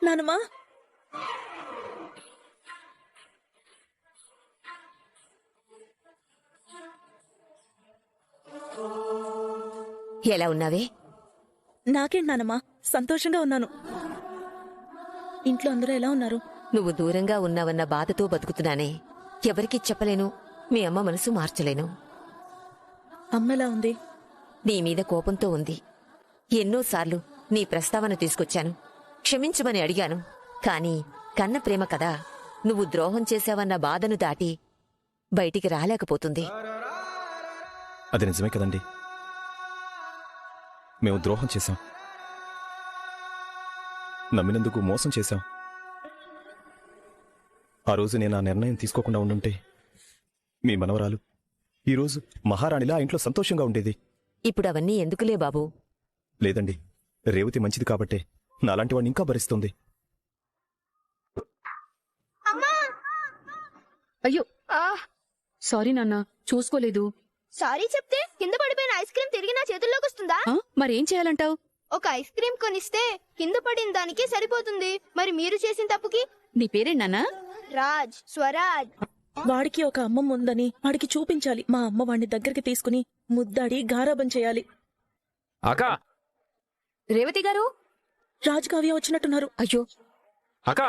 నానమ్మా, ఎలా ఉన్నావే? నాకేంటి నానమ్మా, సంతోషంగా ఉన్నాను. ఇంట్లో అందరూ ఎలా ఉన్నారు? నువ్వు దూరంగా ఉన్నావన్న బాధతో బతుకుతున్నానే. ఎవరికీ చెప్పలేను, మీ అమ్మ మనసు మార్చలేను. అమ్మ ఎలా ఉంది? నీ మీద కోపంతో ఉంది. ఎన్నోసార్లు నీ ప్రస్తావన తీసుకొచ్చాను, క్షమించమని అడిగాను. కాని కన్న ప్రేమ కదా, నువ్వు ద్రోహం చేశావన్న బాధను దాటి బయటికి రాలేకపోతుంది. అది నిజమే కదండి, మేము ద్రోహం చేశాం, నమ్మినందుకు మోసం చేశాం. ఆ రోజు నేను ఆ నిర్ణయం తీసుకోకుండా ఉండుంటే మీ మనవరాలు ఈరోజు మహారాణిలా ఆ ఇంట్లో సంతోషంగా ఉండేది. ఇప్పుడు అవన్నీ ఎందుకులే బాబూ. లేదండి, రేవతి మంచిది కాబట్టే నాలాంటి వాడిని ఇంకా భరిస్తుంది. అయ్యో, సారీ నాన్న, చూసుకోలేదు. సారీ చెప్తే కింద పడిపోయిన ఐస్ క్రీమ్ తిరిగి నా చేతుల్లోకి వస్తుందా? మరేం చేయాలంటావు? ఒక ఐస్ క్రీమ్ కొనిస్తే కింద పడిన దానికే సరిపోతుంది. మరి మీరు చేసిన తప్పుకి? నీ పేరేంటి నాన్న? రాజ్, స్వరాజ్. వాడికి ఒక అమ్మమ్మ ఉందని వాడికి చూపించాలి. మా అమ్మ వాడిని దగ్గరికి తీసుకుని ముద్దాడి గారాబం చేయాలి. అక్కా, రేవతి గారు. రాజు కావ్య వచ్చినట్టున్నారు. అయ్యో, అక్కా,